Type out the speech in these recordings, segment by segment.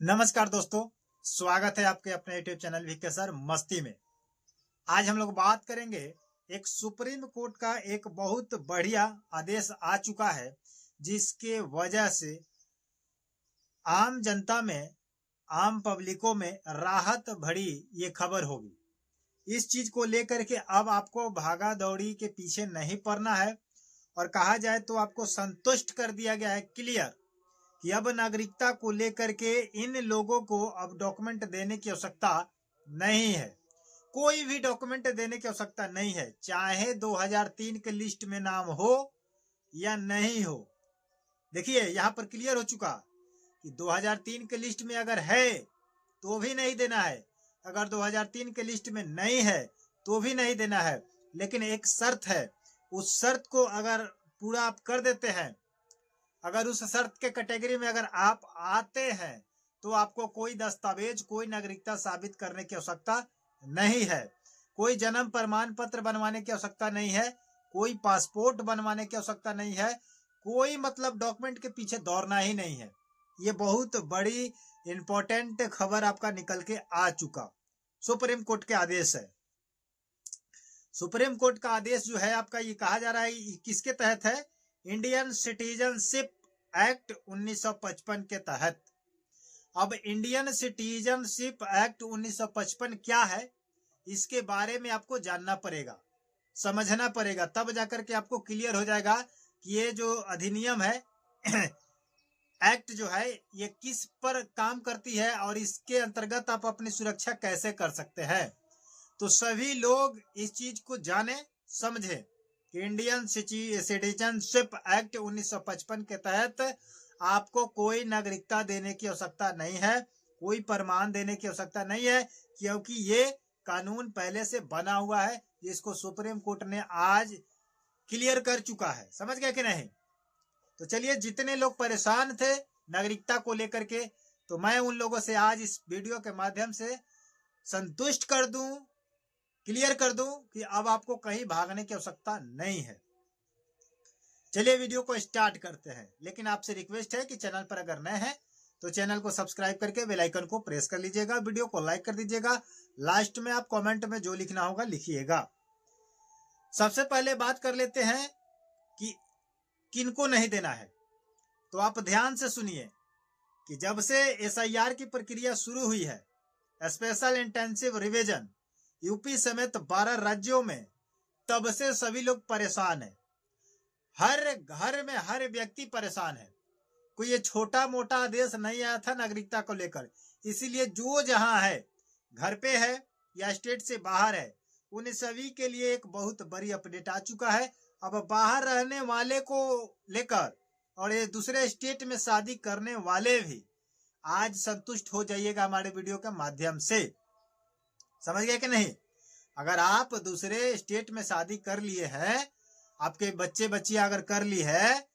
नमस्कार दोस्तों, स्वागत है आपके अपने यूट्यूब चैनल वीके सर मस्ती में। आज हम लोग बात करेंगे एक सुप्रीम कोर्ट का एक बहुत बढ़िया आदेश आ चुका है, जिसके वजह से आम जनता में, आम पब्लिकों में राहत भरी ये खबर होगी। इस चीज को लेकर के अब आपको भागा दौड़ी के पीछे नहीं पड़ना है और कहा जाए तो आपको संतुष्ट कर दिया गया है क्लियर कि अब नागरिकता को लेकर के इन लोगों को अब डॉक्यूमेंट देने की आवश्यकता नहीं है। कोई भी डॉक्यूमेंट देने की आवश्यकता नहीं है, चाहे 2003 के लिस्ट में नाम हो या नहीं हो। देखिए यहाँ पर क्लियर हो चुका कि 2003 के लिस्ट में अगर है तो भी नहीं देना है, अगर 2003 के लिस्ट में नहीं है तो भी नहीं देना है। लेकिन एक शर्त है, उस शर्त को अगर पूरा आप कर देते हैं, अगर उस शर्त के कैटेगरी में अगर आप आते हैं तो आपको कोई दस्तावेज, कोई नागरिकता साबित करने की आवश्यकता नहीं है, कोई जन्म प्रमाण पत्र बनवाने की आवश्यकता नहीं है, कोई पासपोर्ट बनवाने की आवश्यकता नहीं है, कोई मतलब डॉक्यूमेंट के पीछे दौड़ना ही नहीं है। ये बहुत बड़ी इंपॉर्टेंट खबर आपका निकल के आ चुका। सुप्रीम कोर्ट के आदेश है। सुप्रीम कोर्ट का आदेश जो है आपका, ये कहा जा रहा है किसके तहत है? इंडियन सिटीजनशिप एक्ट 1955 के तहत। अब इंडियन सिटीजनशिप एक्ट 1955 क्या है, इसके बारे में आपको जानना पड़ेगा, समझना पड़ेगा, तब जाकर के आपको क्लियर हो जाएगा कि ये जो अधिनियम है एक्ट जो है ये किस पर काम करती है और इसके अंतर्गत आप अपनी सुरक्षा कैसे कर सकते हैं। तो सभी लोग इस चीज को जाने समझे कि इंडियन सिटीजनशिप एक्ट 1955 के तहत आपको कोई नागरिकता देने की आवश्यकता नहीं है, कोई प्रमाण देने की आवश्यकता नहीं है, क्योंकि ये कानून पहले से बना हुआ है, जिसको सुप्रीम कोर्ट ने आज क्लियर कर चुका है। समझ गए कि नहीं? तो चलिए, जितने लोग परेशान थे नागरिकता को लेकर के, तो मैं उन लोगों से आज इस वीडियो के माध्यम से संतुष्ट कर दूं, क्लियर कर दूं कि अब आपको कहीं भागने की आवश्यकता नहीं है। चलिए वीडियो को स्टार्ट करते हैं, लेकिन आपसे रिक्वेस्ट है कि चैनल पर अगर नए हैं तो चैनल को सब्सक्राइब करके बेल आइकन को प्रेस कर लीजिएगा, वीडियो को लाइक कर दीजिएगा, लास्ट में आप कमेंट में जो लिखना होगा लिखिएगा। सबसे पहले बात कर लेते हैं कि किनको नहीं देना है। तो आप ध्यान से सुनिए कि जब से SIR की प्रक्रिया शुरू हुई है, स्पेशल इंटेंसिव रिवीजन यूपी समेत 12 राज्यों में, तब से सभी लोग परेशान हैं। हर घर में हर व्यक्ति परेशान है। कोई ये छोटा मोटा आदेश नहीं आया था नागरिकता को लेकर, इसीलिए जो जहां है, घर पे है या स्टेट से बाहर है, उन सभी के लिए एक बहुत बड़ी अपडेट आ चुका है। अब बाहर रहने वाले को लेकर और ये दूसरे स्टेट में शादी करने वाले भी आज संतुष्ट हो जाइएगा हमारे वीडियो के माध्यम से। समझ गए कि नहीं? अगर आप दूसरे स्टेट में शादी कर लिए हैं, आपके बच्चे बच्चियां अगर कर ली है,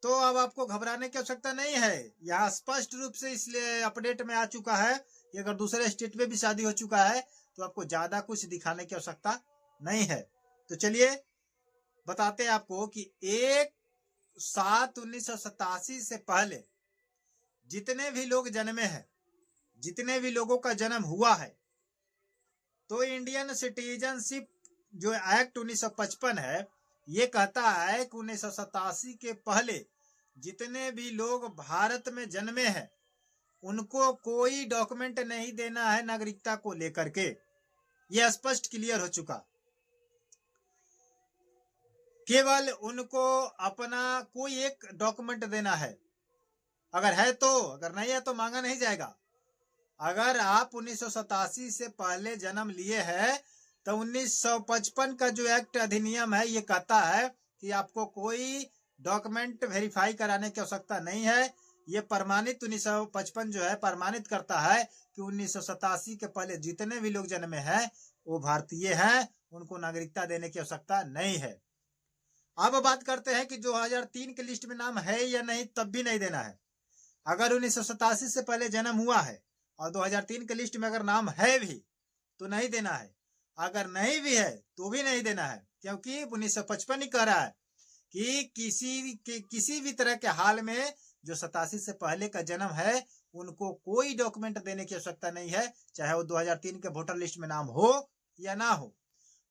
तो अब आपको घबराने की आवश्यकता नहीं है। यहाँ स्पष्ट रूप से इसलिए अपडेट में आ चुका है कि अगर दूसरे स्टेट में भी शादी हो चुका है तो आपको ज्यादा कुछ दिखाने की आवश्यकता नहीं है। तो चलिए बताते हैं आपको कि 1/7/1987 से पहले जितने भी लोग जन्मे हैं, जितने भी लोगों का जन्म हुआ है, तो इंडियन सिटीजनशिप जो एक्ट 1955 है, ये कहता है कि 1987 के पहले जितने भी लोग भारत में जन्मे हैं उनको कोई डॉक्यूमेंट नहीं देना है नागरिकता को लेकर के। यह स्पष्ट क्लियर हो चुका। केवल उनको अपना कोई एक डॉक्यूमेंट देना है, अगर है तो, अगर नहीं है तो मांगा नहीं जाएगा। अगर आप 1987 से पहले जन्म लिए हैं तो 1955 का जो एक्ट अधिनियम है, ये कहता है कि आपको कोई डॉक्यूमेंट वेरीफाई कराने की आवश्यकता नहीं है। ये प्रमाणित 1955 जो है प्रमाणित करता है कि 1987 के पहले जितने भी लोग जन्मे हैं वो भारतीय हैं, उनको नागरिकता देने की आवश्यकता नहीं है। अब बात करते हैं कि 2003 के लिस्ट में नाम है या नहीं, तब भी नहीं देना है। अगर 1987 से पहले जन्म हुआ है और 2003 के लिस्ट में अगर नाम है भी तो नहीं देना है, अगर नहीं भी है तो भी नहीं देना है, क्योंकि 1955 ही कह रहा है कि किसी भी तरह के हाल में जो 87 से पहले का जन्म है उनको कोई डॉक्यूमेंट देने की आवश्यकता नहीं है, चाहे वो 2003 के वोटर लिस्ट में नाम हो या ना हो।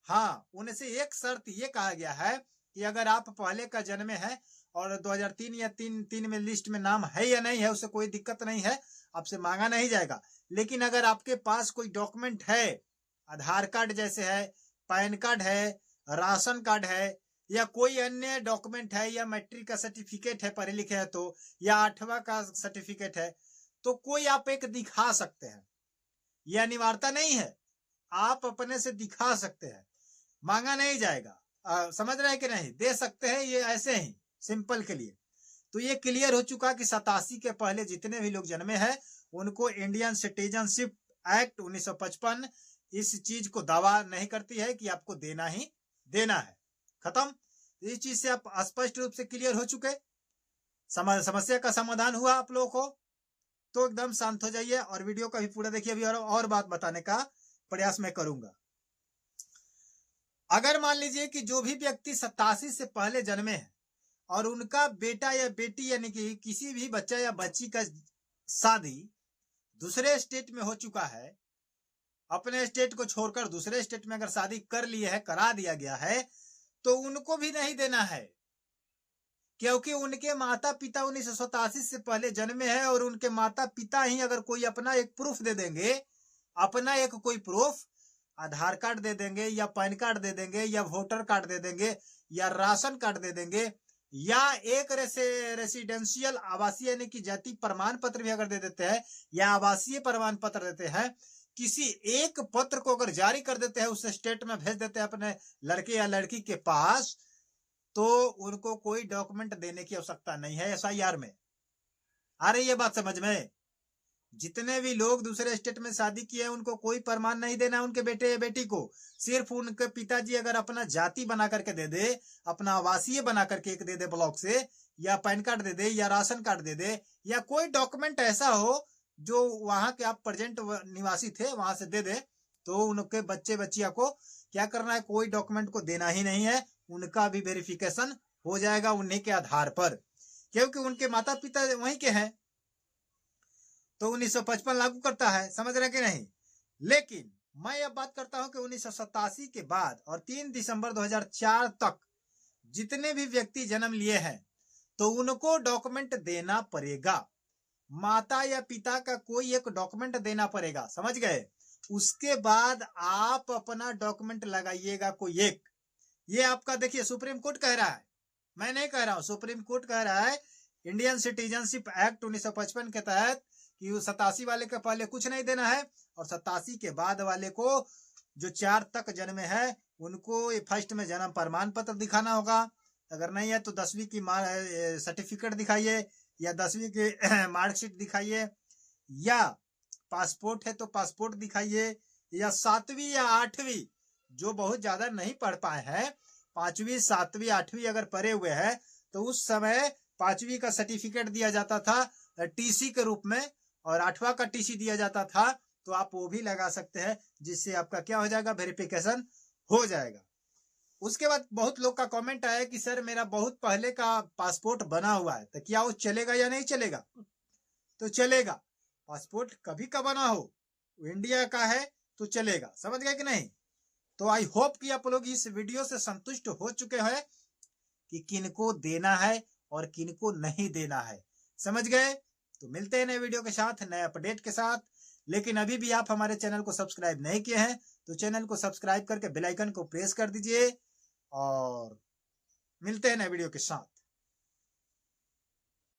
हाँ, उनसे एक शर्त ये कहा गया है कि अगर आप पहले का जन्मे है और 2003 या 3 में लिस्ट में नाम है या नहीं है, उससे कोई दिक्कत नहीं है, आपसे मांगा नहीं जाएगा। लेकिन अगर आपके पास कोई डॉक्यूमेंट है, आधार कार्ड जैसे है, पैन कार्ड है, राशन कार्ड है, या कोई अन्य डॉक्यूमेंट है, या मैट्रिक का सर्टिफिकेट है पढ़े लिखे है तो, या 8वां का सर्टिफिकेट है, तो कोई आप एक दिखा सकते हैं। यह अनिवार्यता नहीं है, आप अपने से दिखा सकते हैं, मांगा नहीं जाएगा। समझ रहे हैं कि नहीं? दे सकते हैं, ये ऐसे ही सिंपल के लिए। तो ये क्लियर हो चुका कि 87 के पहले जितने भी लोग जन्मे हैं उनको इंडियन सिटीजनशिप एक्ट 1955 इस चीज को दावा नहीं करती है कि आपको देना ही देना है। खत्म। इस चीज से आप स्पष्ट रूप से क्लियर हो चुके, समस्या का समाधान हुआ आप लोगों को, तो एकदम शांत हो जाइए और वीडियो का भी पूरा देखिए। अभी और बात बताने का प्रयास मैं करूंगा। अगर मान लीजिए कि जो भी व्यक्ति 87 से पहले जन्मे हैं और उनका बेटा या बेटी यानी कि किसी भी बच्चा या बच्ची का शादी दूसरे स्टेट में हो चुका है, अपने स्टेट को छोड़कर दूसरे स्टेट में अगर शादी कर लिए है, करा दिया गया है, तो उनको भी नहीं देना है, क्योंकि उनके माता पिता 1987 से पहले जन्मे हैं और उनके माता पिता ही अगर कोई अपना एक प्रूफ दे देंगे, अपना एक कोई प्रूफ आधार कार्ड दे देंगे या पैन कार्ड दे देंगे या वोटर कार्ड दे देंगे या राशन कार्ड दे देंगे या एक रेसिडेंशियल आवासीय यानी कि जाति प्रमाण पत्र भी अगर दे देते हैं या आवासीय प्रमाण पत्र देते हैं, किसी एक पत्र को अगर जारी कर देते हैं, उस स्टेट में भेज देते हैं अपने लड़के या लड़की के पास, तो उनको कोई डॉक्यूमेंट देने की आवश्यकता नहीं है एसआईआर में। आ रही है बात समझ में? जितने भी लोग दूसरे स्टेट में शादी किए हैं उनको कोई प्रमाण नहीं देना है उनके बेटे या बेटी को। सिर्फ उनके पिताजी अगर अपना जाति बना करके दे दे, अपना आवासीय बना करके एक दे दे ब्लॉक से, या पैन कार्ड दे दे या राशन कार्ड दे दे, या कोई डॉक्यूमेंट ऐसा हो जो वहां के आप प्रेजेंट निवासी थे वहां से दे दे, तो उनके बच्चे बच्चिया को क्या करना है, कोई डॉक्यूमेंट को देना ही नहीं है। उनका भी वेरिफिकेशन हो जाएगा उन्हीं के आधार पर, क्योंकि उनके माता पिता वहीं के हैं, तो 1955 लागू करता है। समझ रहे कि नहीं? लेकिन मैं अब बात करता हूं कि 1987 के बाद और 3 दिसंबर 2004 तक जितने भी व्यक्ति जन्म लिए हैं तो उनको डॉक्यूमेंट देना पड़ेगा। माता या पिता का कोई एक डॉक्यूमेंट देना पड़ेगा, समझ गए? उसके बाद आप अपना डॉक्यूमेंट लगाइएगा कोई एक। ये आपका देखिए सुप्रीम कोर्ट कह रहा है, मैं नहीं कह रहा हूं, सुप्रीम कोर्ट कह रहा है इंडियन सिटीजनशिप एक्ट 1955 के तहत कि 87 वाले के पहले कुछ नहीं देना है और 87 के बाद वाले को जो 4 तक जन्मे है उनको फर्स्ट में जन्म प्रमाण पत्र दिखाना होगा। अगर नहीं है तो 10वीं की सर्टिफिकेट दिखाइए या 10वीं की मार्कशीट दिखाइए, या पासपोर्ट है तो पासपोर्ट दिखाइए, या 7वीं या 8वीं जो बहुत ज्यादा नहीं पढ़ पाए हैं, 5वीं 7वीं 8वीं अगर पढ़े हुए हैं तो उस समय 5वीं का सर्टिफिकेट दिया जाता था टीसी के रूप में और 8वां का टीसी दिया जाता था, तो आप वो भी लगा सकते हैं, जिससे आपका क्या हो जाएगा, वेरिफिकेशन हो जाएगा। उसके बाद बहुत लोग का कमेंट आया कि सर मेरा बहुत पहले का पासपोर्ट बना हुआ है, तो क्या वो चलेगा या नहीं चलेगा? तो चलेगा, पासपोर्ट कभी का बना हो, इंडिया का है तो चलेगा। समझ गए कि नहीं? तो आई होप कि आप लोग इस वीडियो से संतुष्ट हो चुके हैं कि किनको देना है और किनको नहीं देना है। समझ गए? तो मिलते हैं नए वीडियो के साथ, नए अपडेट के साथ। लेकिन अभी भी आप हमारे चैनल को सब्सक्राइब नहीं किए हैं तो चैनल को सब्सक्राइब करके बेल आइकन को प्रेस कर दीजिए और मिलते हैं नए वीडियो के साथ।